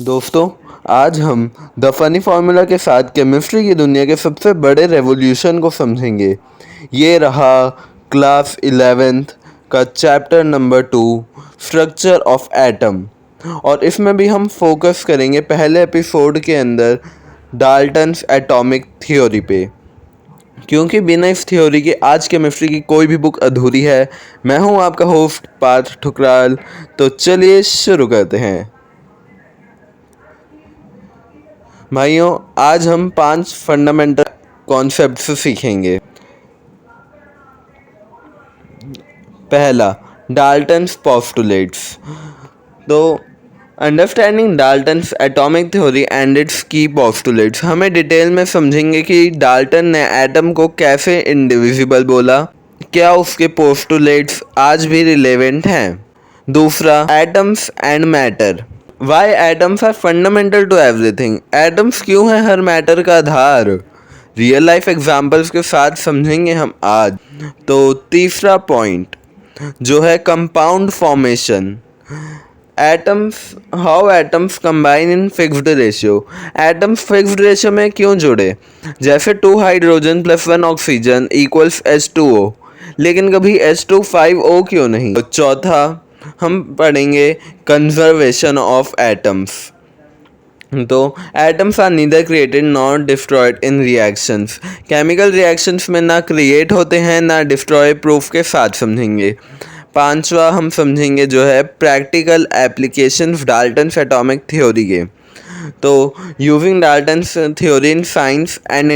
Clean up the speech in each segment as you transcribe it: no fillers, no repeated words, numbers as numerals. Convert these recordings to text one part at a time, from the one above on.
दोस्तों, आज हम द फनी फार्मूला के साथ केमिस्ट्री की दुनिया के सबसे बड़े रेवोल्यूशन को समझेंगे। ये रहा क्लास 11th का chapter number 2, structure of atom. और इसमें भी हम फोकस करेंगे पहले एपिसोड के अंदर डाल्टन्स एटॉमिक थ्योरी पे, क्योंकि बिना इस थ्योरी के आज केमिस्ट्री की कोई भी बुक अधूरी है। मैं हूँ आपका होस्ट पार्थ ठुकराल। तो चलिए शुरू करते हैं। भाइयों, आज हम 5 फंडामेंटल कॉन्सेप्ट्स सीखेंगे। पहला, डाल्टन्स पोस्टुलेट्स। तो understanding Dalton's atomic theory and it's की पोस्टुलेट्स, हमें डिटेल में समझेंगे कि डाल्टन ने एटम को कैसे इंडिविजिबल बोला, क्या उसके पोस्टुलेट्स आज भी रिलेवेंट हैं। दूसरा, atoms and matter, why atoms are fundamental to everything. Atoms क्यों है हर मैटर का आधार, रियल लाइफ एग्जाम्पल्स के साथ समझेंगे हम आज। तो तीसरा पॉइंट जो है compound formation, atoms, how atoms combine in fixed ratio. Atoms fixed ratio में क्यों जुड़े, जैसे 2 hydrogen plus 1 oxygen equals H2O, लेकिन कभी H2O क्यों नहीं। तो चौथा हम पढ़ेंगे कंजर्वेशन ऑफ एटम्स। तो atoms are neither created not destroyed in reactions, chemical reactions में ना क्रिएट होते हैं ना डिस्ट्रॉय, प्रूफ के साथ समझेंगे। पांचवा हम समझेंगे जो है practical applications Dalton's atomic theory के। तो using Dalton's theory in science and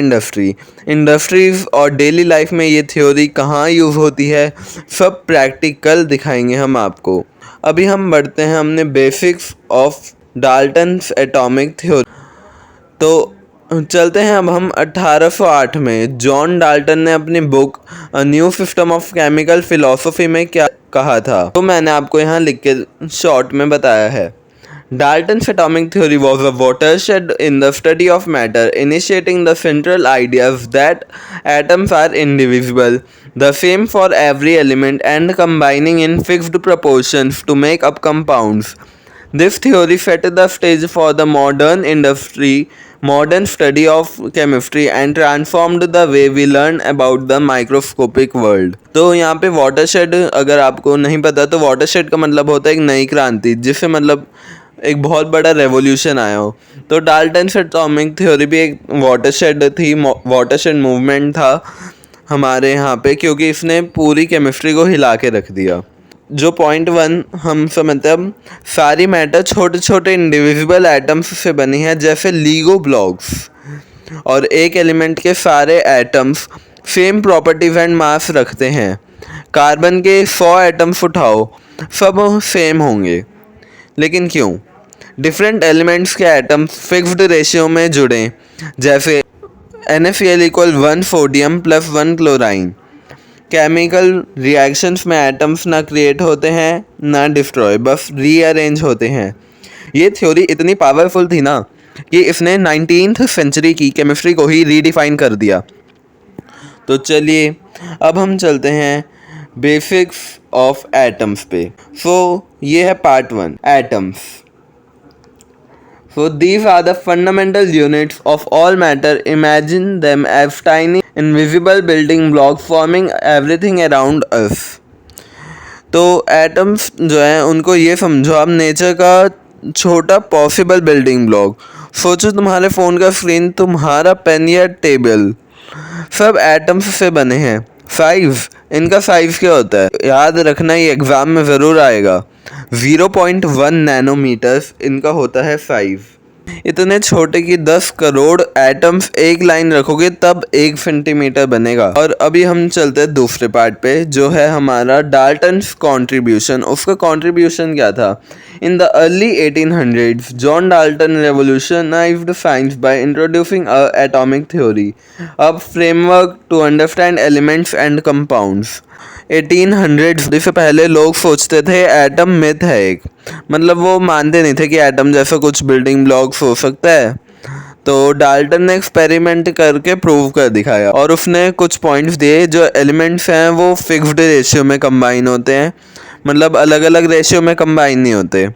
industries और डेली लाइफ में ये थ्योरी कहाँ यूज़ होती है, सब प्रैक्टिकल दिखाएंगे हम आपको। अभी हम बढ़ते हैं हमने basics of Dalton's atomic theory. तो चलते हैं अब हम 1808 में जॉन डाल्टन ने अपनी book a new system of chemical philosophy में क्या कहा था, तो मैंने आपको यहाँ लिख के शॉर्ट में बताया है। Dalton's atomic theory was a watershed in the study of matter, initiating the central ideas that atoms are indivisible, the same for every element, and combining in fixed proportions to make up compounds. This theory set the stage for the modern study of chemistry and transformed the way we learn about the microscopic world. तो यहाँ पे watershed अगर आपको नहीं पता तो watershed का मतलब होता है एक नई क्रांति, जिससे मतलब एक बहुत बड़ा रेवोल्यूशन आया हो। तो डाल्टन्स एटॉमिक थ्योरी भी एक वाटरशेड थी, वाटरशेड मूवमेंट था हमारे यहाँ पे, क्योंकि इसने पूरी केमिस्ट्री को हिला के रख दिया। जो पॉइंट 1 हम समझते हैं, सारी मैटर छोटे छोटे इंडिविजिबल एटम्स से बनी है, जैसे लीगो ब्लॉक्स, और एक एलिमेंट के सारे atoms same properties and mass रखते हैं। कार्बन के 100 एटम्स उठाओ, सब सेम होंगे, लेकिन क्यों? डिफरेंट एलिमेंट्स के एटम्स फिक्स्ड रेशियो में जुड़े, जैसे NaCl equal 1 sodium plus 1 chlorine. Chemical reactions में एटम्स ना क्रिएट होते हैं ना डिस्ट्रॉय, बस रीअरेंज होते हैं। ये थ्योरी इतनी पावरफुल थी ना कि इसने 19th सेंचुरी की केमिस्ट्री को ही रीडिफाइन कर दिया। तो चलिए अब हम चलते हैं बेसिक्स ऑफ एटम्स पे। सो ये है part 1, atoms. So these are the fundamental units of all matter. Imagine them as tiny invisible building blocks forming everything around us. तो एटम्स जो हैं उनको ये समझो आप नेचर का छोटा पॉसिबल बिल्डिंग ब्लॉक। सोचो तुम्हारे फ़ोन का स्क्रीन, तुम्हारा पेन या टेबल, सब एटम्स से बने हैं। साइज, इनका साइज क्या होता है याद रखना, ये एग्ज़ाम में ज़रूर आएगा। 0.1 नैनोमीटर्स इनका होता है साइज। इतने छोटे कि 10 करोड़ एटम्स एक लाइन रखोगे तब 1 सेंटीमीटर बनेगा। और अभी हम चलते हैं दूसरे पार्ट पे, जो है हमारा डाल्टन्स कॉन्ट्रीब्यूशन। उसका कॉन्ट्रीब्यूशन क्या था? In the early 1800s John Dalton revolutionised science by introducing a atomic theory, a framework to understand elements and compounds. 1800 से पहले लोग सोचते थे एटम मिथ है एक, मतलब वो मानते नहीं थे कि एटम जैसा कुछ बिल्डिंग ब्लॉक्स हो सकता है। तो डाल्टन ने एक्सपेरिमेंट करके प्रूव कर दिखाया, और उसने कुछ पॉइंट्स दिए, जो एलिमेंट्स हैं वो फिक्स्ड रेशियो में कंबाइन होते हैं, मतलब अलग अलग रेशियो में कंबाइन नहीं होते।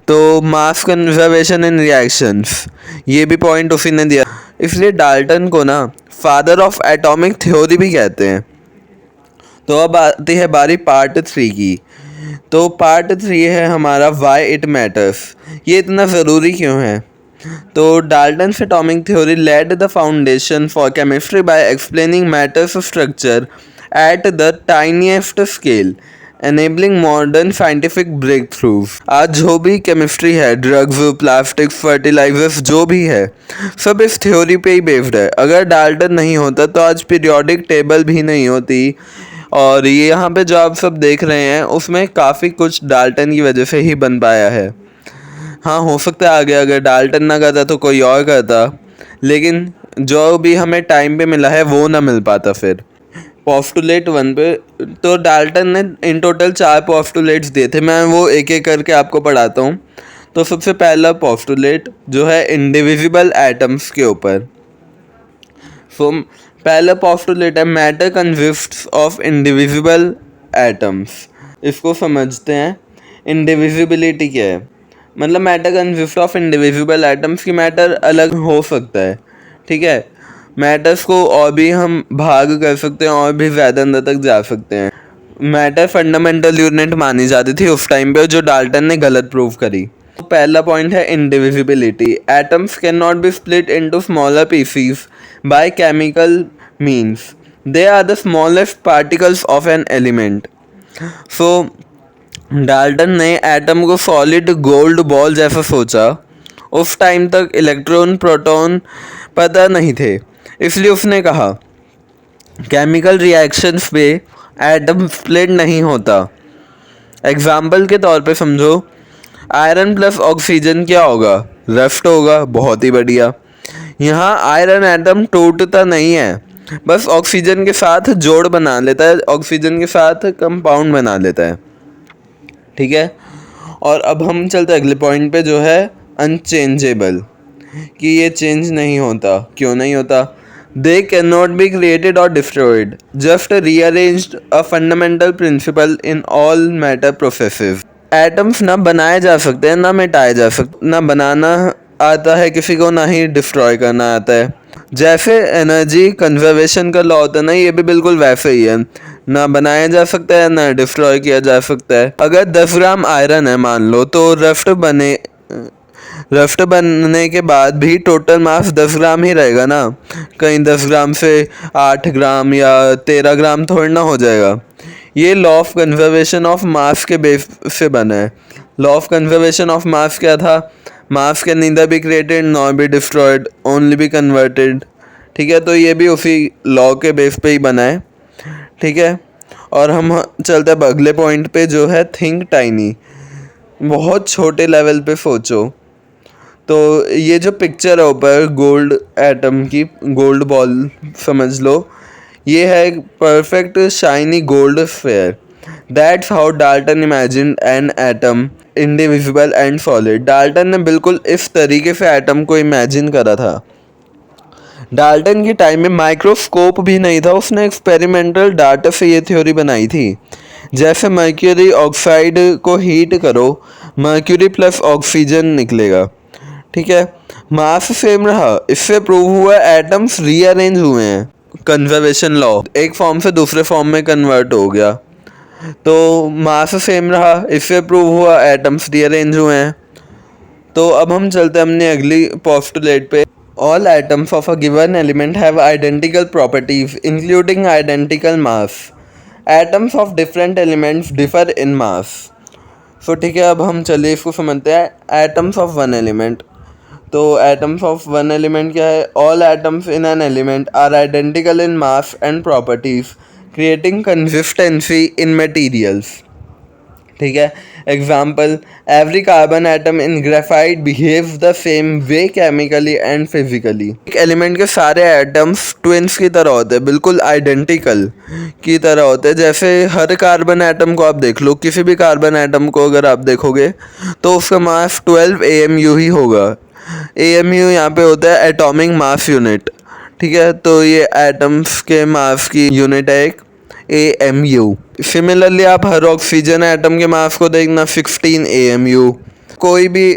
तो मास कंजर्वेशन इन रिएक्शंस, ये भी पॉइंट उसी ने दिया, इसलिए डाल्टन को ना फादर ऑफ एटॉमिक थ्योरी भी कहते हैं। तो अब आती है बारी पार्ट 3 की। तो पार्ट 3 है हमारा वाई इट मैटर्स, ये इतना ज़रूरी क्यों है। तो Dalton's atomic theory led the foundation for chemistry by explaining matter's structure at the tiniest scale, enabling modern scientific breakthroughs. आज जो भी केमिस्ट्री है, ड्रग्स, प्लास्टिक्स, फर्टिलाइजर्स, जो भी है, सब इस थ्योरी पे ही बेस्ड है। अगर डाल्टन नहीं होता तो आज पीरियोडिक टेबल भी नहीं होती, और ये यहाँ पे जो आप सब देख रहे हैं उसमें काफ़ी कुछ डाल्टन की वजह से ही बन पाया है। हाँ, हो सकता है आगे अगर डाल्टन ना करता तो कोई और करता, लेकिन जो भी हमें टाइम पे मिला है वो ना मिल पाता। फिर पोस्टुलेट 1 पे तो डाल्टन ने इन टोटल 4 पोस्टुलेट्स दिए थे, मैं वो एक एक करके आपको पढ़ाता हूँ। तो सबसे पहला पोस्टुलेट जो है इंडिविजिबल एटम्स के ऊपर। सो पहला पोस्टुलेट है matter consists of indivisible atoms. इसको समझते हैं, इंडिविजिबिलिटी क्या है। मतलब matter consist of indivisible atoms की मैटर अलग हो सकता है, ठीक है। मैटर्स को और भी हम भाग कर सकते हैं और भी ज़्यादा अंदर तक जा सकते हैं। मैटर फंडामेंटल यूनिट मानी जाती थी उस टाइम पे, जो डाल्टन ने गलत प्रूव करी। तो पहला पॉइंट है indivisibility. Atoms can not be split into smaller pieces by chemical means, they are the smallest particles of an element. So Dalton ने एटम को सॉलिड गोल्ड बॉल जैसा सोचा। उस टाइम तक इलेक्ट्रॉन प्रोटॉन पता नहीं थे, इसलिए उसने कहा केमिकल रिएक्शंस पे एटम स्प्लिट नहीं होता। एग्जाम्पल के तौर पे समझो, आयरन प्लस ऑक्सीजन क्या होगा, रस्ट होगा। बहुत ही बढ़िया। यहाँ आयरन एटम टूटता नहीं है, बस ऑक्सीजन के साथ जोड़ बना लेता है, ऑक्सीजन के साथ कंपाउंड बना लेता है, ठीक है। और अब हम चलते हैं अगले पॉइंट पे जो है अनचेंजेबल, कि ये चेंज नहीं होता। क्यों नहीं होता? They can not be created और destroyed, just rearranged, a fundamental principle in all matter processes. Atoms ना बनाए जा सकते हैं ना मिटाए जा सकते, ना बनाना आता है किसी को, ना ही डिस्ट्रॉय करना आता है। जैसे एनर्जी कंजर्वेशन का लॉ होता है ना, ये भी बिल्कुल वैसे ही है, ना बनाया जा सकता है ना डिस्ट्रॉय किया जा सकता है। अगर 10 ग्राम आयरन है मान लो, तो रफ्ट बनने के बाद भी टोटल मास 10 ग्राम ही रहेगा ना, कहीं 10 ग्राम से 8 ग्राम या 13 ग्राम थोड़ा ना हो जाएगा। ये लॉ ऑफ कंजर्वेशन ऑफ मास के बेस से बना है। लॉ ऑफ कंजर्वेशन ऑफ मास क्या था? मास can neither be created nor be destroyed, only be converted, ठीक है। तो ये भी उसी लॉ के बेस पे ही बना है, ठीक है। और हम चलते हैं अगले पॉइंट पे जो है थिंक टाइनी। बहुत छोटे लेवल पे सोचो। तो ये जो पिक्चर है ऊपर गोल्ड एटम की, गोल्ड बॉल समझ लो, ये है एक perfect shiny gold sphere. That's how Dalton imagined an atom indivisible and solid. Dalton ने बिल्कुल इस तरीके से एटम को इमेजिन करा था। डाल्टन के टाइम में माइक्रोस्कोप भी नहीं था, उसने एक्सपेरिमेंटल डाटा से ये थ्योरी बनाई थी। जैसे मर्क्यूरी ऑक्साइड को हीट करो, मर्क्यूरी प्लस ऑक्सीजन निकलेगा, ठीक है। मास सेम रहा, इससे प्रूव हुआ एटम्स रीअरेंज हुए हैं। कंजर्वेशन लॉ, एक फॉर्म से दूसरे फॉर्म में कन्वर्ट हो गया। तो मास सेम रहा, इससे प्रूव हुआ एटम्स रीअरेंज हुए हैं। तो अब हम चलते हैं अपनी अगली पोस्टुलेट पे। All atoms of a given element have identical properties including identical mass. Atoms of different elements differ in mass. So ठीक है, अब हम चलिए इसको समझते हैं। Atoms of one element. तो एटम्स ऑफ वन एलिमेंट क्या है? All atoms in an element are identical in mass and properties, creating consistency in materials, ठीक है। Example, every carbon atom in graphite behaves the same way chemically and physically. एक element के सारे atoms twins की तरह होते हैं, बिल्कुल आइडेंटिकल की तरह होते हैं। जैसे हर कार्बन एटम को आप देख लो, किसी भी कार्बन एटम को अगर आप देखोगे तो उसका मास 12 AMU ही होगा। AMU यहाँ पे होता है एटॉमिक मास यूनिट, ठीक है। तो ये एटम्स के मास की यूनिट है एक AMU। सिमिलरली आप हर ऑक्सीजन एटम के मास को देखना 16 AMU, कोई भी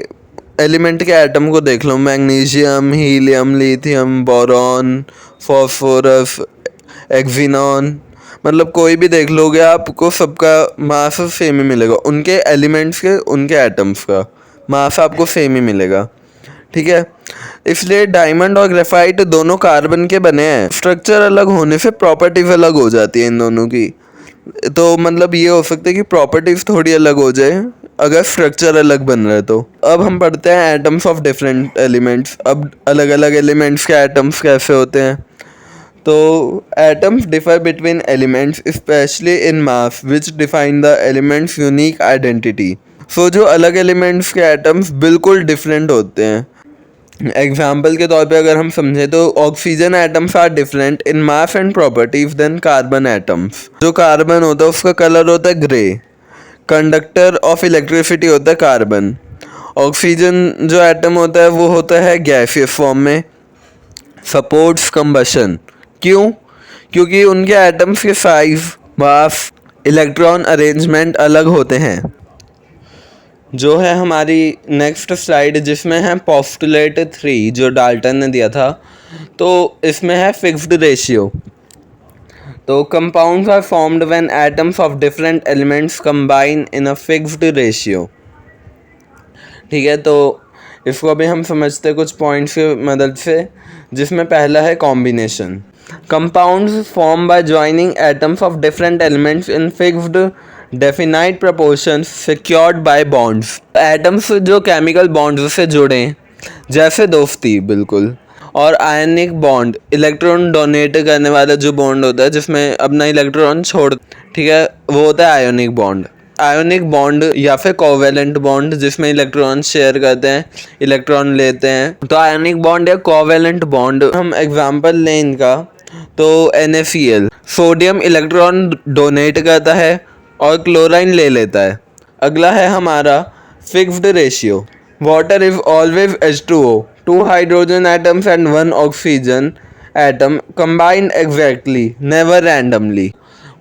एलिमेंट के एटम को देख लो, magnesium, helium, lithium, boron, phosphorus, xenon, मतलब कोई भी देख लोगे आपको सबका मास सेम ही मिलेगा, उनके एलिमेंट्स के, उनके एटम्स का मास आपको सेम ही मिलेगा, ठीक है। इसलिए डायमंड और ग्रेफाइट दोनों कार्बन के बने हैं। स्ट्रक्चर अलग होने से प्रॉपर्टीज अलग हो जाती है इन दोनों की, तो मतलब ये हो सकता है कि प्रॉपर्टीज थोड़ी अलग हो जाए अगर स्ट्रक्चर अलग बन रहा है तो। अब हम पढ़ते हैं एटम्स ऑफ डिफरेंट एलिमेंट्स। अब अलग अलग एलिमेंट्स के एटम्स कैसे होते हैं। तो atoms differ between elements especially in mass which define the elements unique identity. So जो अलग एलिमेंट्स के एटम्स बिल्कुल डिफरेंट होते हैं। एग्जाम्पल के तौर पे अगर हम समझें तो oxygen atoms are different in mass and properties than carbon atoms. जो कार्बन होता है उसका कलर होता है ग्रे। कंडक्टर ऑफ इलेक्ट्रिसिटी होता है कार्बन। ऑक्सीजन जो एटम होता है वो होता है गैसियस फॉर्म में, सपोर्ट्स कंबशन। क्यों? क्योंकि उनके एटम्स के साइज, मास, इलेक्ट्रॉन अरेंजमेंट अलग होते हैं। जो है हमारी नेक्स्ट स्लाइड जिसमें है पोस्टुलेट 3 जो डाल्टन ने दिया था, तो इसमें है फिक्स्ड रेशियो। तो compounds are formed when atoms of different elements combine in a fixed ratio. ठीक है, तो इसको अभी हम समझते हैं कुछ पॉइंट्स की मदद से, जिसमें पहला है combination. Compounds form by joining atoms of different elements in fixed definite proportions secured by bonds. Atoms जो केमिकल बॉन्ड्स से जुड़े, जैसे दोस्ती बिल्कुल, और आयनिक बॉन्ड, इलेक्ट्रॉन डोनेट करने वाला जो बॉन्ड होता है जिसमें अपना इलेक्ट्रॉन छोड़, ठीक है, वो होता है आयोनिक बॉन्ड। आयोनिक बॉन्ड या फिर कोवेलेंट बॉन्ड जिसमें इलेक्ट्रॉन शेयर करते हैं, इलेक्ट्रॉन लेते हैं, तो आयोनिक बॉन्ड या कोवेलेंट बॉन्ड। हम एग्जांपल लें इनका, तो NaCl, सोडियम इलेक्ट्रॉन डोनेट करता है और क्लोराइन ले लेता है। अगला है हमारा fixed ratio. Water is always H2O, 2 hydrogen atoms and 1 oxygen atom combined exactly, never randomly।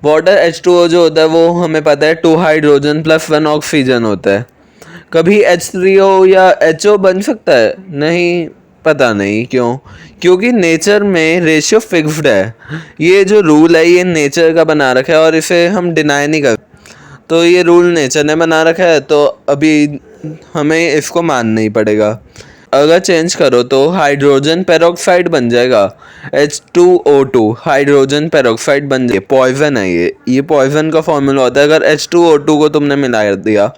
Water H2O जो होता है वो हमें पता है 2 हाइड्रोजन प्लस 1 ऑक्सीजन होता है। कभी H3O या HO बन सकता है? नहीं, पता नहीं क्यों। क्योंकि नेचर में रेशियो फिक्स्ड है। ये जो रूल है ये नेचर का बना रखा है और इसे हम डिनाई नहीं कर, तो ये रूल नेचर ने बना रखा है, तो अभी हमें इसको मानना ही पड़ेगा। अगर चेंज करो तो हाइड्रोजन पेरोक्साइड बन जाएगा, H2O2 हाइड्रोजन पेरोक्साइड बन जाए। पॉइजन है ये पॉइजन का फॉर्मूला होता है। अगर H2O2 को तुमने मिला दिया,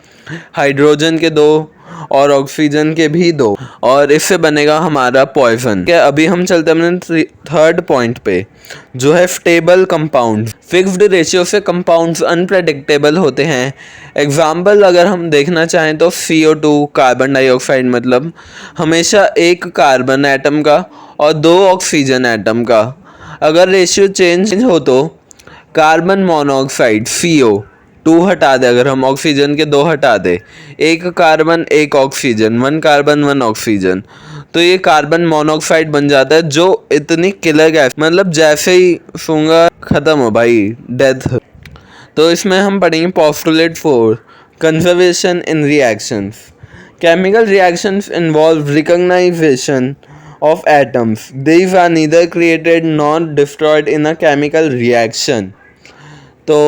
हाइड्रोजन के 2 और ऑक्सीजन के भी 2, और इससे बनेगा हमारा पॉइजन। क्या अभी हम चलते हैं अपने थर्ड पॉइंट पे, जो है स्टेबल कंपाउंड। फिक्स्ड रेशियो से कंपाउंड्स अनप्रेडिक्टेबल होते हैं। एग्जाम्पल अगर हम देखना चाहें तो CO2 कार्बन डाइऑक्साइड, मतलब हमेशा एक कार्बन एटम का और 2 ऑक्सीजन एटम का। अगर रेशियो चेंज हो तो कार्बन मोनोऑक्साइड CO2 हटा दे, अगर हम ऑक्सीजन के 2 हटा दे, एक कार्बन एक ऑक्सीजन, 1 कार्बन 1 ऑक्सीजन, तो ये कार्बन मोनोऑक्साइड बन जाता है, जो इतनी किलर गैस, मतलब जैसे ही सूंघा खत्म हो भाई, डेथ। तो इसमें हम पढ़ेंगे postulate 4, conservation in reactions. Chemical reactions involve recognization of atoms. These are neither created nor destroyed in a chemical reaction. तो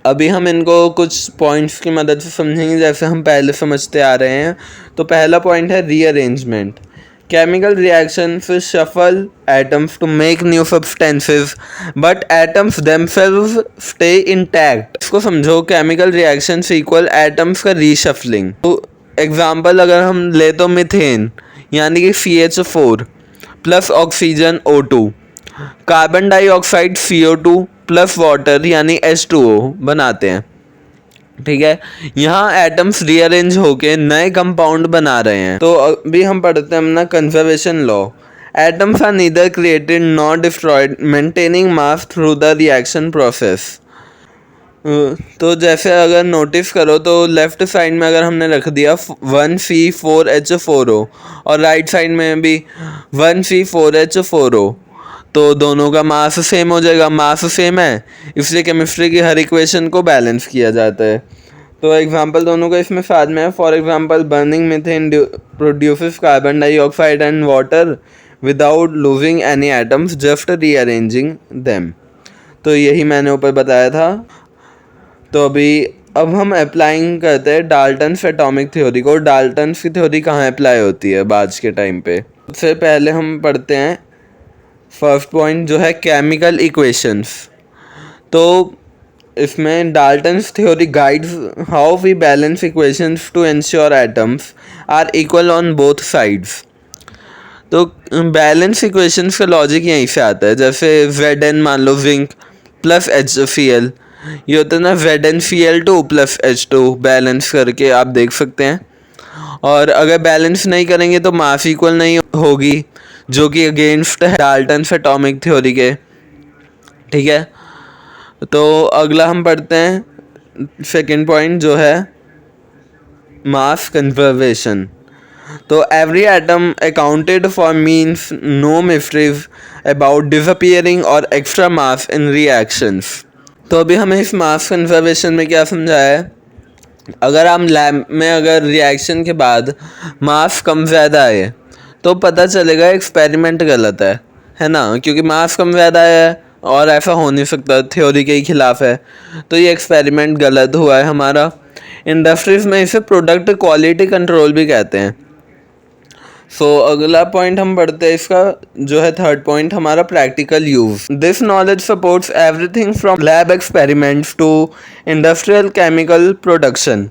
अभी हम इनको कुछ पॉइंट्स की मदद से समझेंगे जैसे हम पहले समझते आ रहे हैं। तो पहला पॉइंट है rearrangement. Chemical reactions shuffle atoms to make new substances, but atoms themselves stay intact. इसको समझो, केमिकल रिएक्शंस इक्वल एटम्स का रीशफलिंग। तो एग्जाम्पल अगर हम ले तो मिथेन यानी कि CH4 plus oxygen O2, carbon dioxide CO2 plus water यानी H2O बनाते हैं। ठीक है, यहाँ एटम्स रीअरेंज होके नए कंपाउंड बना रहे हैं। तो अभी हम पढ़ते हैं अपना conservation law. Atoms are neither created not destroyed, maintaining mass through the reaction process. तो जैसे अगर नोटिस करो तो लेफ्ट साइड में अगर हमने रख दिया 1C4H4O और राइट साइड में भी 1C4H4O, तो दोनों का मास सेम हो जाएगा। मास सेम है इसलिए केमिस्ट्री की हर इक्वेशन को बैलेंस किया जाता है। तो एग्जांपल दोनों का इसमें साथ में है. For example burning methane produces carbon dioxide and water without losing any atoms, just rearranging them. तो यही मैंने ऊपर बताया था. तो अब हम अप्लाइंग करते हैं डाल्टन्स एटॉमिक थ्योरी को. डाल्टन्स की थ्योरी कहाँ अप्लाई होती है आज के टाइम पे? सबसे पहले हम पढ़ते हैं फर्स्ट पॉइंट जो है केमिकल इक्वेशंस. तो इसमें Dalton's theory guides how we balance equations to ensure atoms are equal on both sides. तो बैलेंस इक्वेशंस का लॉजिक यहीं से आता है. जैसे Zn मान लो जिंक प्लस HCl, ये होता है ना ZnCl2 प्लस H2, बैलेंस करके आप देख सकते हैं. और अगर बैलेंस नहीं करेंगे तो मास इक्वल नहीं होगी, जो कि अगेंस्ट है डाल्टन्स एटॉमिक थ्योरी के. ठीक है. तो अगला हम पढ़ते हैं सेकेंड पॉइंट जो है मास कंजर्वेशन. तो every atom accounted for means no mysteries about disappearing और एक्स्ट्रा मास इन रिएक्शंस. तो अभी हमें इस मास कंजर्वेशन में क्या समझाया है? अगर हम लैब में अगर रिएक्शन के बाद मास कम ज़्यादा आए तो पता चलेगा एक्सपेरिमेंट गलत है ना, क्योंकि मास कम ज़्यादा है और ऐसा हो नहीं सकता, थ्योरी के ही खिलाफ है. तो ये एक्सपेरिमेंट गलत हुआ है हमारा. इंडस्ट्रीज में इसे प्रोडक्ट क्वालिटी कंट्रोल भी कहते हैं. अगला पॉइंट हम पढ़ते हैं इसका जो है थर्ड पॉइंट हमारा practical use. This knowledge supports everything from lab experiments to industrial chemical production.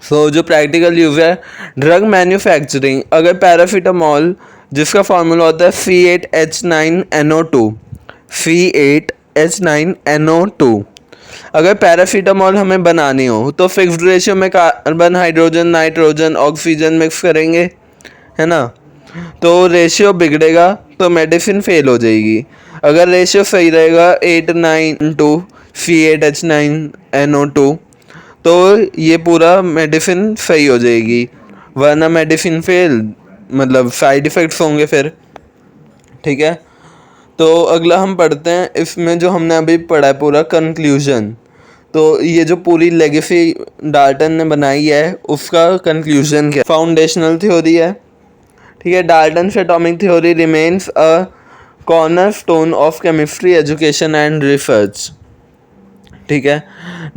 जो प्रैक्टिकल यूज है ड्रग मैन्युफैक्चरिंग. अगर पैरासीटामोल जिसका फार्मूला होता है C8H9NO2, C8H9NO2, अगर पैरासीटामोल हमें बनानी हो तो फिक्स्ड रेशियो में carbon, hydrogen, nitrogen, oxygen mix करेंगे, है ना. तो रेशियो बिगड़ेगा तो मेडिसिन फेल हो जाएगी. अगर रेशियो सही रहेगा 8:9 C8H9NO2 तो ये पूरा मेडिसिन सही हो जाएगी, वरना मेडिसिन फेल मतलब साइड इफ़ेक्ट्स होंगे फिर. ठीक है. तो अगला हम पढ़ते हैं इसमें जो हमने अभी पढ़ा है पूरा कंक्लूजन. तो ये जो पूरी लेगेसी डाल्टन ने बनाई है उसका कंक्लूजन क्या? फाउंडेशनल थ्योरी है. ठीक है. Dalton's atomic theory remains a cornerstone of chemistry education and research. ठीक है.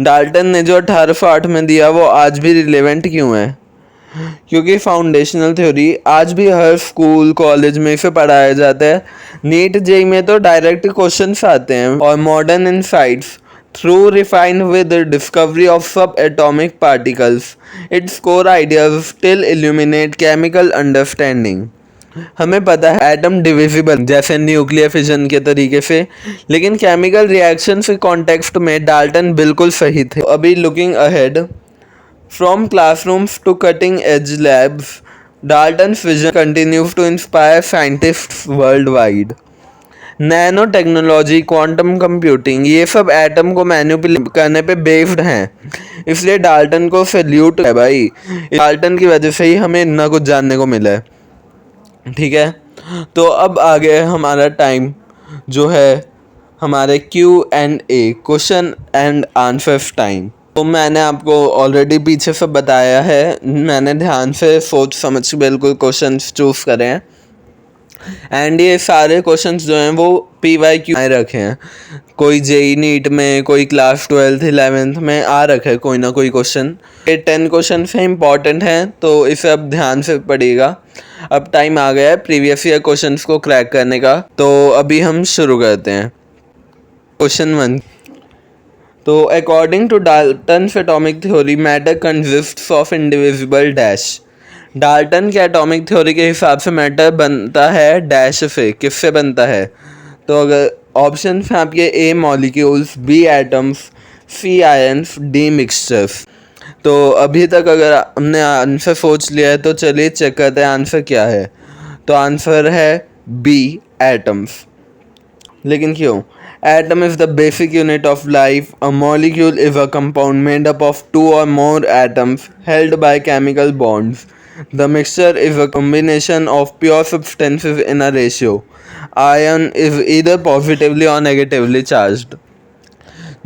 डाल्टन ने जो 1808 में दिया वो आज भी रिलेवेंट क्यों है? क्योंकि फाउंडेशनल थ्योरी आज भी हर स्कूल कॉलेज में इसे पढ़ाया जाता है. नीट जेई में तो डायरेक्ट क्वेश्चंस आते हैं. और modern insights through refined with discovery of subatomic particles its core ideas still illuminate chemical understanding. हमें पता है एटम डिविजिबल जैसे न्यूक्लियर फिजन के तरीके से, लेकिन केमिकल रिएक्शन के कॉन्टेक्स्ट में डाल्टन बिल्कुल सही थे. अभी looking ahead from classrooms to cutting edge labs, Dalton's vision continues to inspire scientists worldwide. Nanotechnology, quantum computing, ये सब एटम को मैनिपुलेट करने पे बेस्ड हैं. इसलिए डाल्टन को सैल्यूट है भाई. डाल्टन की वजह से ही हमें इतना कुछ जानने को मिला है. ठीक है. तो अब आ गया हमारा टाइम जो है हमारे Q&A, question and answers time. तो मैंने आपको ऑलरेडी पीछे से बताया है, मैंने ध्यान से सोच समझ के बिल्कुल क्वेश्चंस चूज़ करे हैं. एंड ये सारे क्वेश्चंस जो हैं वो PYQ आए रखे हैं. कोई जेई नीट में, कोई क्लास 12th 11th में आ रखा है कोई ना कोई क्वेश्चन. ये 10 क्वेश्चन से इम्पॉर्टेंट हैं तो इसे अब ध्यान से पढ़िएगा. अब टाइम आ गया है प्रीवियस ईयर क्वेश्चंस को क्रैक करने का. तो अभी हम शुरू करते हैं. क्वेश्चन 1. तो according to Dalton's atomic theory matter consists of indivisible dash. Dalton के एटॉमिक थ्योरी के हिसाब से मैटर बनता है डैश से. किससे बनता है? तो अगर ऑप्शन हैं आपके A molecules, B atoms, C ions, D mixtures. तो अभी तक अगर हमने आंसर सोच लिया है तो चलिए चेक करते हैं आंसर क्या है. तो आंसर है B एटम्स. लेकिन क्यों? Atom is the basic unit of life. A molecule is a compound made up of two or more atoms held by chemical bonds. The mixture is a combination of pure substances in a ratio. Ion is either positively or negatively charged.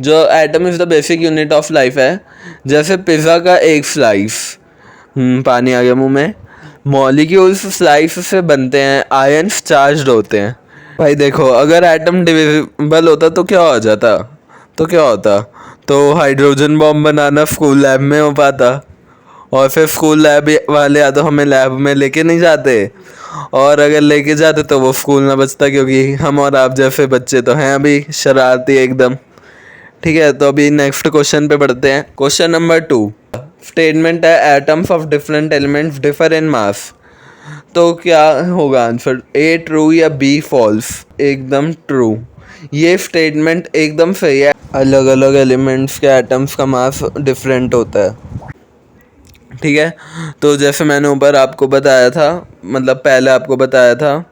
जो atom is the basic unit of life है, जैसे pizza का एक slice, पानी आ गया मुंह में। Molecules slice से बनते हैं, आयन्स चार्ज्ड होते हैं। भाई देखो, अगर एटम डिविजिबल होता तो क्या हो जाता, तो क्या होता, तो हाइड्रोजन बॉम्ब बनाना स्कूल लैब में हो पाता, और फिर स्कूल लैब वाले या तो हमें लैब में लेके नहीं जाते, और अगर लेके जाते तो वो स्कूल ना बचता, क्योंकि हम और आप जैसे बच्चे तो हैं अभी शरारती एकदम। ठीक है, तो अभी नेक्स्ट क्वेश्चन पे बढ़ते हैं। क्वेश्चन नंबर 2, स्टेटमेंट है atoms of different elements differ in mass. तो क्या होगा आंसर, ए ट्रू या बी फॉल्स? एकदम ट्रू, ये स्टेटमेंट एकदम सही है। अलग अलग एलिमेंट्स के एटम्स का मास डिफरेंट होता है। ठीक है, तो जैसे मैंने ऊपर आपको बताया था, मतलब पहले आपको बताया था,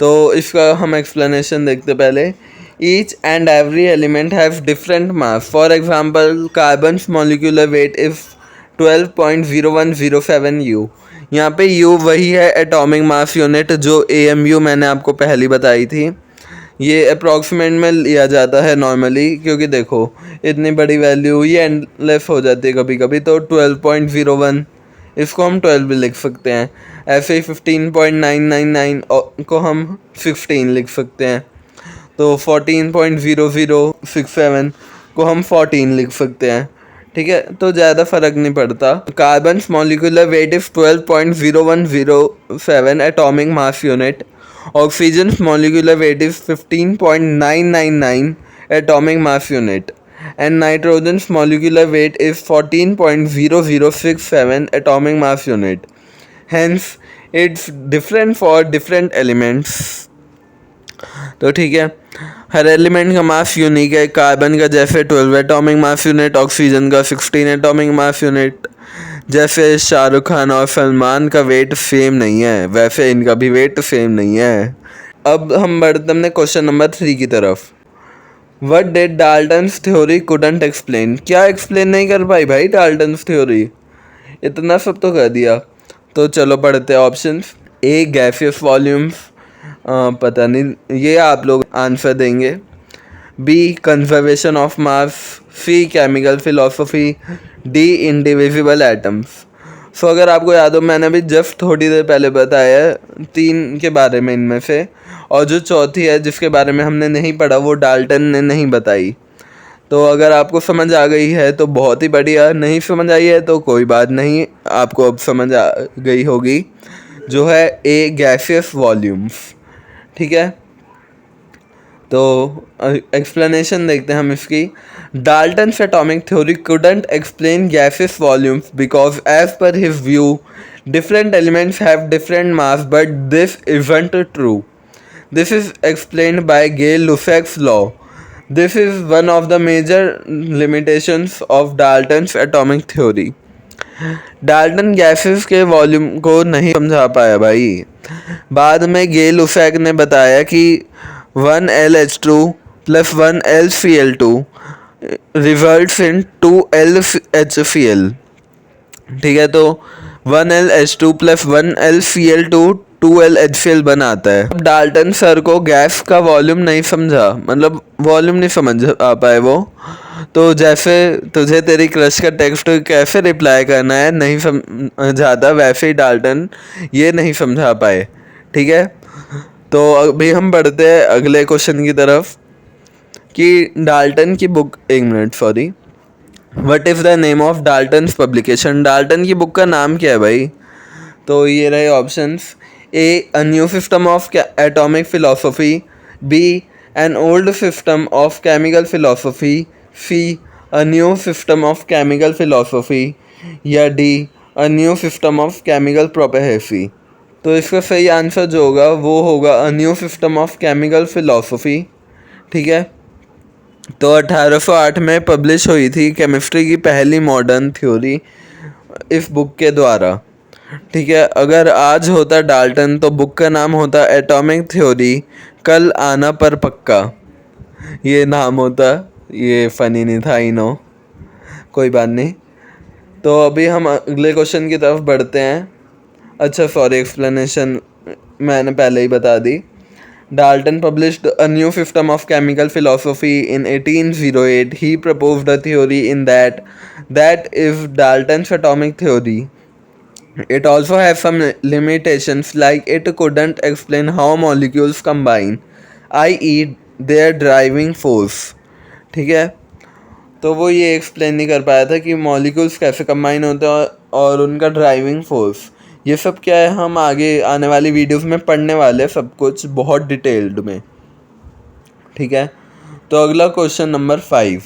तो इसका हम एक्सप्लेनेशन देखते पहले। Each and every element have different mass. For example carbons molecular weight is 12.0107 you. यहाँ पे यू वही है एटॉमिक मास यूनिट जो AMU मैंने आपको पहली बताई थी। ये अप्रॉक्सीमेट में लिया जाता है नॉर्मली, क्योंकि देखो इतनी बड़ी वैल्यू ये एंडलेस हो जाती है कभी कभी, तो 12.01 इसको हम 12 भी लिख सकते हैं। ऐसे ही 15.999 को हम 16 लिख सकते हैं। तो 14.0067 को हम 14 लिख सकते हैं। ठीक है, तो ज़्यादा फर्क नहीं पड़ता। Carbon molecular weight is 12.0107 atomic mass unit. Oxygen molecular weight is 15.999 atomic mass unit and nitrogen's molecular weight is 14.0067 atomic mass unit. Hence, it's different for different elements. तो ठीक है, हर एलिमेंट का मास यूनिक है। कार्बन का जैसे 12 atomic mass unit, oxygen का 16 atomic mass unit. जैसे शाहरुख खान और सलमान का वेट सेम नहीं है, वैसे इनका भी वेट सेम नहीं है। अब हम बढ़ते हमने क्वेश्चन नंबर 3 की तरफ। What did Dalton's theory couldn't explain? क्या एक्सप्लेन नहीं कर पाई भाई डाल्टन्स थ्योरी? इतना सब तो कर दिया। तो चलो पढ़ते हैं ऑप्शंस। ए गैसियस वॉल्यूम्स, पता नहीं, ये आप लोग आंसर देंगे। B conservation of mass, C chemical philosophy, D indivisible atoms. So अगर आपको याद हो, मैंने अभी जस्ट थोड़ी देर पहले बताया है 3 के बारे में इनमें से, और जो चौथी है जिसके बारे में हमने नहीं पढ़ा वो डाल्टन ने नहीं बताई। तो अगर आपको समझ आ गई है तो बहुत ही बढ़िया, नहीं समझ आई है तो कोई बात नहीं, आपको अब समझ आ गई होगी, जो है ए गैसियस वॉल्यूम्स। ठीक है, तो एक्सप्लेनेशन देखते हैं हम इसकी। Dalton's atomic theory couldn't explain gaseous volumes because as per his view different elements have different mass, but this isn't true. This is explained by Gay-Lussac's law. This is one of the major limitations of Dalton's atomic theory. Dalton gases के volume को नहीं समझा पाया भाई। बाद में गे-लुसैक ने बताया कि 1LH2 plus 1LCl2 results in 2LHCl। ठीक है, तो 1LH2 प्लस 1LCl2 2LHCl बनाता है। अब डाल्टन सर को गैस का वॉल्यूम नहीं समझा, मतलब वॉल्यूम नहीं समझ आ पाए वो। तो जैसे तुझे तेरी क्रश का टेक्स्ट कैसे रिप्लाई करना है नहीं समझाता, वैसे ही डाल्टन ये नहीं समझा पाए। ठीक है, तो अभी हम बढ़ते हैं अगले क्वेश्चन की तरफ कि डाल्टन की बुक, एक minute sorry, what is the name of Dalton's publication? Dalton की बुक का नाम क्या है भाई? तो ये रहे options. A a new system of atomic philosophy, B an old system of chemical philosophy, C a new system of chemical philosophy, या D a new system of chemical prophecy. तो इसका सही आंसर जो होगा वो होगा a new system of chemical philosophy. ठीक है, तो 1808 में पब्लिश हुई थी केमिस्ट्री की पहली मॉडर्न थ्योरी इस बुक के द्वारा। ठीक है, अगर आज होता डाल्टन तो बुक का नाम होता एटॉमिक थ्योरी कल आना पर पक्का, ये नाम होता। ये फ़नी नहीं था, आई नो, कोई बात नहीं। तो अभी हम अगले क्वेश्चन की तरफ बढ़ते हैं। अच्छा सॉरी, एक्सप्लेनेशन मैंने पहले ही बता दी। Dalton published a new system of chemical philosophy in 1808. He proposed a theory in that that if Dalton's atomic theory, it also has some limitations, like it couldn't explain how molecules combine, i.e. their driving force. ठीक है, तो वो ये explain नहीं कर पाया था कि मॉलिक्यूल्स कैसे कंबाइन होते हैं और उनका ड्राइविंग फोर्स। ये सब क्या है, हम आगे आने वाली वीडियोस में पढ़ने वाले हैं सब कुछ बहुत डिटेल्ड में। ठीक है, तो अगला क्वेश्चन नंबर 5,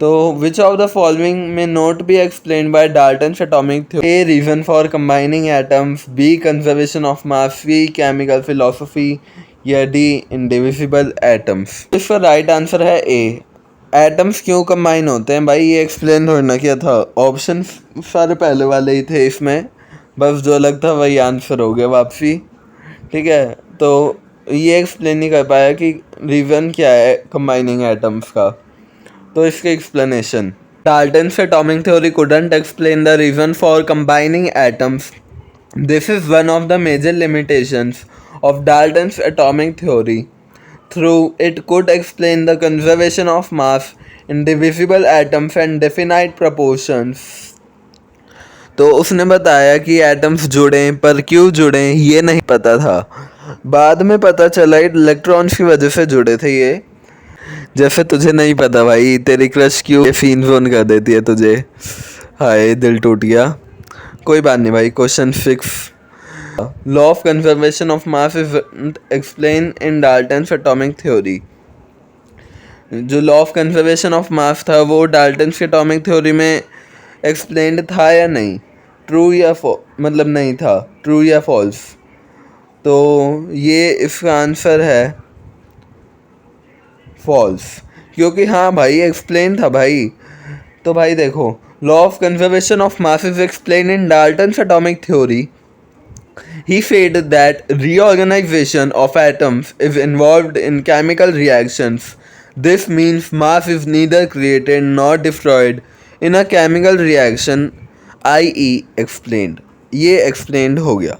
तो विच ऑफ द फॉलोइंग में not be explain by Dalton's atomic theory? A reason for combining atoms, B conservation of mass, C chemical philosophy, या डी इंडिविजिबल एटम्स। इसका राइट आंसर है ए, एटम्स क्यों combine होते हैं। भाई ये explain थोड़ी ना किया था, ऑप्शन सारे पहले वाले ही थे इसमें, बस जो अलग था वही आंसर हो गया वापसी। ठीक है, तो ये एक्सप्लेन नहीं कर पाया कि रीज़न क्या है कंबाइनिंग एटम्स का। तो इसके explanation, Dalton's atomic theory couldn't explain the reason for combining atoms. This is one of the major limitations of Dalton's atomic theory. Through it could explain the conservation of mass, indivisible atoms and definite proportions. तो उसने बताया कि atoms जुड़े, पर क्यों जुड़े ये नहीं पता था। बाद में पता चला इलेक्ट्रॉन्स की वजह से जुड़े थे ये। जैसे तुझे नहीं पता भाई, तेरी क्रश क्यों सीन जोन कर देती है तुझे, हाय दिल टूट गया। कोई बात नहीं भाई। Question 6, law of conservation of mass is explain in Dalton's atomic theory. जो law of conservation of mass था वो डाल्टन्स की एटॉमिक थ्योरी में एक्सप्लेन्ड था या नहीं, ट्रू या मतलब नहीं था, ट्रू या फॉल्स। तो ये इसका आंसर है फॉल्स, क्योंकि हाँ भाई एक्सप्लेन था भाई। तो भाई देखो, law of conservation of mass is explain in Dalton's atomic theory. He said that reorganization of atoms is involved in chemical reactions. This means mass is neither created nor destroyed in a chemical reaction, i.e. explained. ये explained हो गया।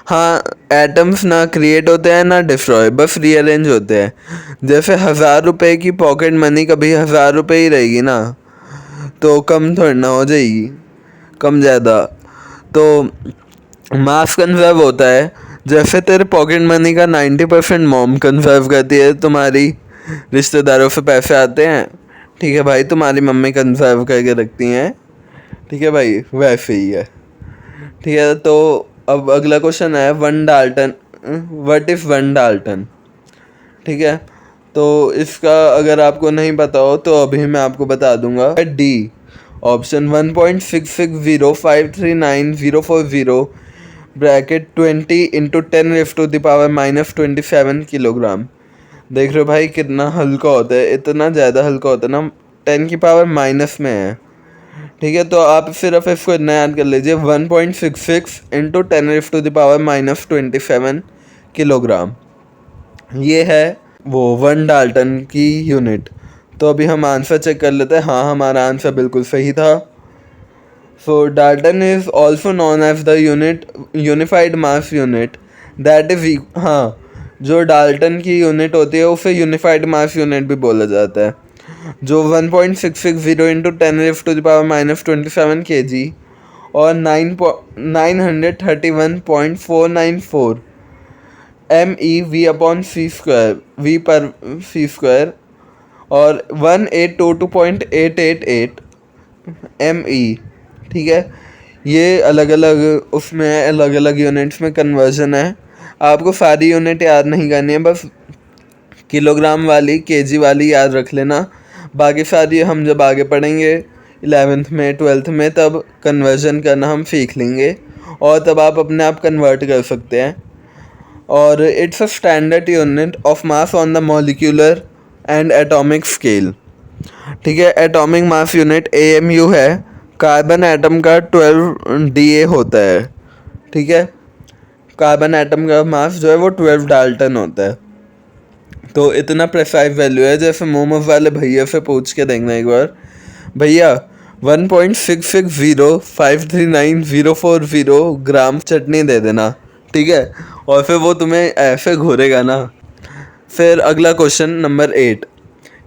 हाँ, atoms ना create होते हैं ना destroy, बस rearrange होते हैं। जैसे 1000 रुपये की पॉकेट मनी कभी 1000 रुपये ही रहेगी ना, तो कम थोड़ी ना हो जाएगी, कम ज़्यादा। तो मास कंजर्व होता है, जैसे तेरे पॉकेट मनी का 90% मॉम कंजर्व करती है, तुम्हारी रिश्तेदारों से पैसे आते हैं, ठीक है भाई, तुम्हारी मम्मी कंजर्व करके रखती हैं, ठीक है भाई, वैसे ही है। ठीक है, तो अब अगला क्वेश्चन है one Dalton, what is one Dalton. ठीक है, तो इसका अगर आपको नहीं पता हो तो अभी मैं आपको बता दूंगा। D option 1.660539,040 bracket 20 into 10⁻⁻27 kilogram. देख रहे हो भाई कितना हल्का होता है, इतना ज़्यादा हल्का होता है ना, 10 की पावर माइनस में है। ठीक है, तो आप सिर्फ इसको इतना याद कर लीजिए, 1.66 इंटू 10⁻⁻27 किलोग्राम, ये है वो वन डाल्टन की यूनिट। तो अभी हम आंसर चेक कर लेते हैं। हाँ, हमारा आंसर बिल्कुल सही था। So Dalton is also known as the unified mass unit that is, हाँ, जो डाल्टन की यूनिट होती है उसे यूनिफाइड मास यूनिट भी बोला जाता है, जो 1.660 इंटू 10⁻⁻27 kg और 931.494 MEV/c², V पर c² और 1822.888 ME। ठीक है, ये अलग अलग उसमें अलग अलग यूनिट्स में कन्वर्जन है। आपको सारी यूनिट याद नहीं करनी है, बस किलोग्राम वाली, केजी वाली याद रख लेना। बाकी सारी हम जब आगे पढ़ेंगे 11th में 12th में, तब कन्वर्जन करना हम सीख लेंगे और तब आप अपने आप कन्वर्ट कर सकते हैं। और it's a standard unit of mass on the molecular and atomic scale. ठीक है, एटॉमिक मास यूनिट AMU है। कार्बन एटम का 12 DA होता है। ठीक है, कार्बन एटम का मास जो है वो 12 डाल्टन होता है। तो इतना प्रेसाइज वैल्यू है, जैसे मोमोज वाले भैया से पूछ के देखना एक बार, भैया 1.660539,040 ग्राम चटनी दे देना, ठीक है, और फिर वो तुम्हें ऐसे घूरेगा ना। फिर अगला क्वेश्चन नंबर 8,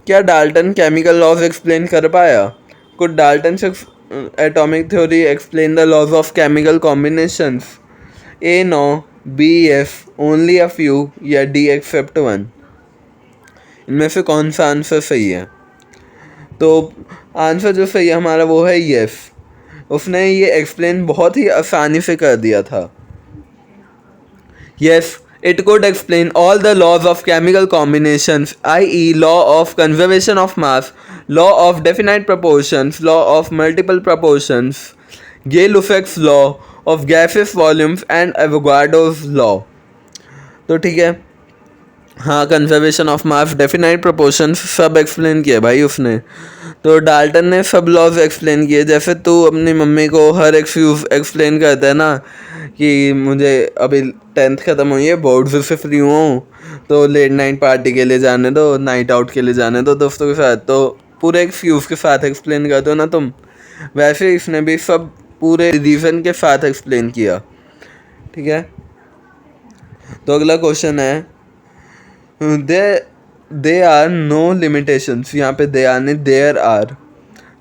क्या डाल्टन केमिकल लॉज एक्सप्लेन कर पाया? Could Dalton's atomic theory explain the laws of chemical combinations? A no, B yes, only a few, या D except one. इनमें से कौन सा आंसर सही है? तो आंसर जो सही है हमारा वो है यस. उसने ये एक्सप्लेन बहुत ही आसानी से कर दिया था. Yes, it could explain all the laws of chemical combinations, i.e. law of conservation of mass, law of definite proportions, law of multiple proportions, Gay-Lussac's law of gaseous volumes and Avogadro's law. तो ठीक है, हाँ, conservation of mass, definite proportions सब explain किया भाई उसने. तो Dalton ने सब लॉज एक्सप्लेन किए. जैसे तू अपनी मम्मी को हर एक फ्यूज एक्सप्लेन करता है ना कि मुझे अभी 10th ख़त्म हुई है, बोर्ड्स से फ्री हूँ, तो लेट नाइट पार्टी के लिए जाने दो, नाइट आउट के लिए जाने दो दोस्तों के साथ, तो पूरे एक फ्यूज के साथ एक्सप्लेन करते हो ना तुम, वैसे इसने भी सब पूरे रीज़न के साथ एक्सप्लेन किया. ठीक है, तो अगला क्वेश्चन है, there are no limitations, यहाँ पे there are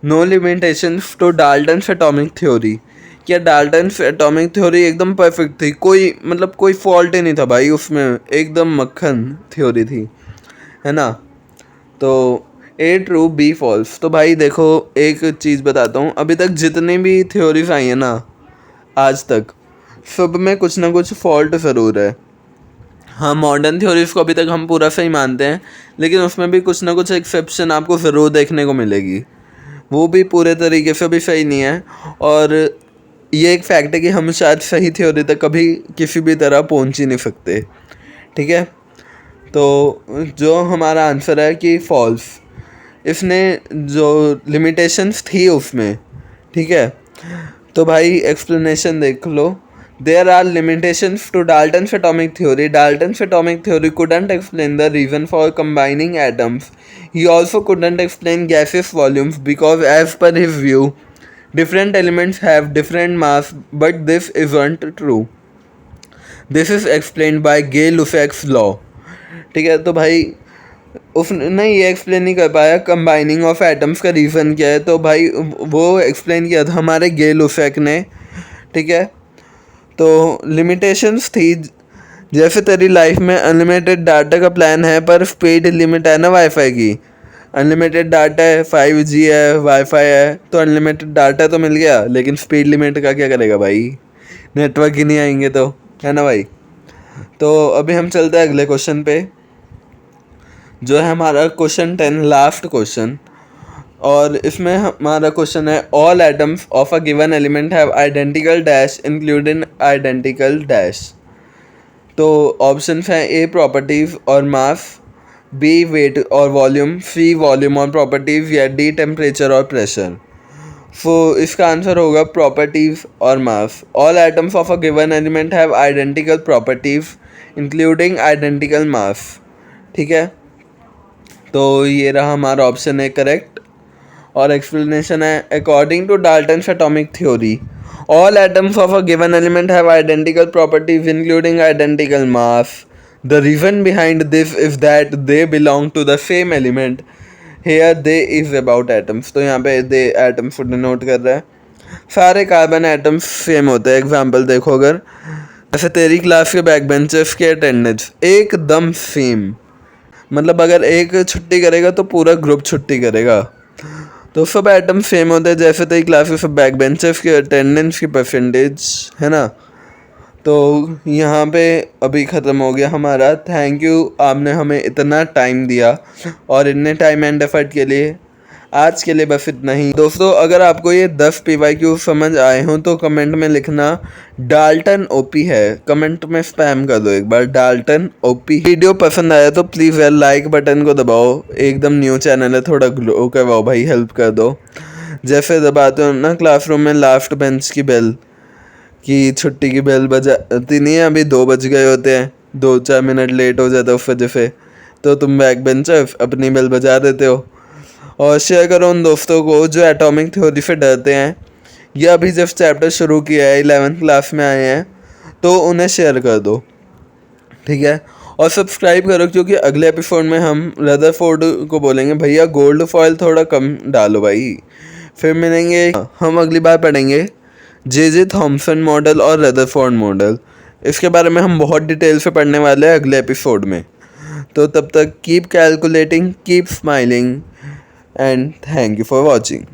no limitations to Dalton's atomic theory. क्या डाल्टन्स एटॉमिक थ्योरी एकदम परफेक्ट थी? कोई मतलब कोई फॉल्ट ही नहीं था भाई उसमें, एकदम मक्खन थ्योरी थी, है ना. तो ए ट्रू बी फॉल्स. तो भाई देखो एक चीज़ बताता हूँ, अभी तक जितनी भी थ्योरीज आई हैं ना आज तक, सब में कुछ ना कुछ फॉल्ट ज़रूर है. हाँ, मॉडर्न थ्योरीज को अभी तक हम पूरा सही मानते हैं, लेकिन उसमें भी कुछ ना कुछ एक्सेप्शन आपको ज़रूर देखने को मिलेगी, वो भी पूरे तरीके से भी सही नहीं है. और ये एक फैक्ट है कि हम शायद सही थ्योरी तक कभी किसी भी तरह पहुंच ही नहीं सकते. ठीक है, तो जो हमारा आंसर है कि फॉल्स, इसने जो लिमिटेशंस थी उसमें, ठीक है, तो भाई एक्सप्लेनेशन देख लो. There are limitations to Dalton's atomic theory. Dalton's atomic theory couldn't explain the reason for combining atoms. He also couldn't explain gaseous volumes because, as per his view, different elements have different mass, but this isn't true. This is explained by Gay-Lussac's law. ठीक है, तो भाई उसने ये explain नहीं कर पाया combining of atoms का रीज़न क्या है, तो भाई वो एक्सप्लेन किया था हमारे Gay-Lussac ने. ठीक है, तो लिमिटेशंस थी, जैसे तेरी लाइफ में अनलिमिटेड डाटा का प्लान है पर स्पीड लिमिट है ना वाईफाई की, अनलिमिटेड डाटा है, 5G है, वाईफाई है, तो अनलिमिटेड डाटा तो मिल गया, लेकिन स्पीड लिमिट का क्या करेगा भाई, नेटवर्क ही नहीं आएंगे तो, है ना भाई. तो अभी हम चलते हैं अगले क्वेश्चन पे, जो है हमारा क्वेश्चन 10, लास्ट क्वेश्चन. और इसमें हमारा क्वेश्चन है, all atoms of a given element have identical dash including identical dash. तो ऑप्शंस हैं, ए प्रॉपर्टीज और मास, बी वेट और वॉल्यूम, सी वॉल्यूम और प्रॉपर्टीज, या डी टेम्परेचर और प्रेशर. सो इसका आंसर होगा प्रॉपर्टीज और mass. All atoms of a given element have identical properties including identical mass. ठीक है, तो ये रहा हमारा ऑप्शन है करेक्ट. और एक्सप्लेनेशन है, according to Dalton's atomic theory, all atoms of a given element have identical properties including identical mass. The reason behind this is that they belong to the same element. Here they is about atoms, तो यहाँ पे दे atoms को denote कर रहा है. सारे carbon atoms same होते हैं. एग्जाम्पल देखो, अगर जैसे तेरी क्लास के बैक बेंचर्स के अटेंडेंस एकदम सेम, मतलब अगर एक छुट्टी करेगा तो पूरा ग्रुप छुट्टी करेगा, तो सब एटम सेम होते हैं. जैसे तेरी क्लास के सब बैक बेंचर्स के अटेंडेंस की परसेंटेज, है ना. तो यहाँ पे अभी ख़त्म हो गया हमारा. थैंक यू, आपने हमें इतना टाइम दिया और इतने टाइम एंड एफर्ट के लिए. आज के लिए बस इतना ही दोस्तों. अगर आपको ये 10 PYQ समझ आए हों तो कमेंट में लिखना डाल्टन ओपी है, कमेंट में स्पैम कर दो एक बार डाल्टन ओपी. वीडियो पसंद आया तो प्लीज़ यार लाइक बटन को दबाओ, एकदम न्यू चैनल है, थोड़ा ग्रो करवाओ भाई, हेल्प कर दो. जैसे दबाते हो ना क्लासरूम में लास्ट बेंच की बेल, कि छुट्टी की बेल बजाती नहीं है, अभी 2 बज गए होते हैं, 2-4 मिनट लेट हो जाता है उस वजह से, तो तुम बैक बेंचर अपनी बेल बजा देते हो. और शेयर करो उन दोस्तों को जो एटॉमिक थ्योरी से डरते हैं, या अभी जब चैप्टर शुरू किया है 11th क्लास में आए हैं, तो उन्हें शेयर कर दो. ठीक है, और सब्सक्राइब करो, क्योंकि अगले एपिसोड में हम रदरफोर्ड को बोलेंगे भैया गोल्ड फॉयल थोड़ा कम डालो भाई, फिर मिलेंगे, हम अगली बार पढ़ेंगे जे थॉमसन मॉडल और रदरफोर्ड मॉडल। इसके बारे में हम बहुत डिटेल से पढ़ने वाले हैं अगले एपिसोड में। तो तब तक keep calculating, keep smiling and thank you for watching.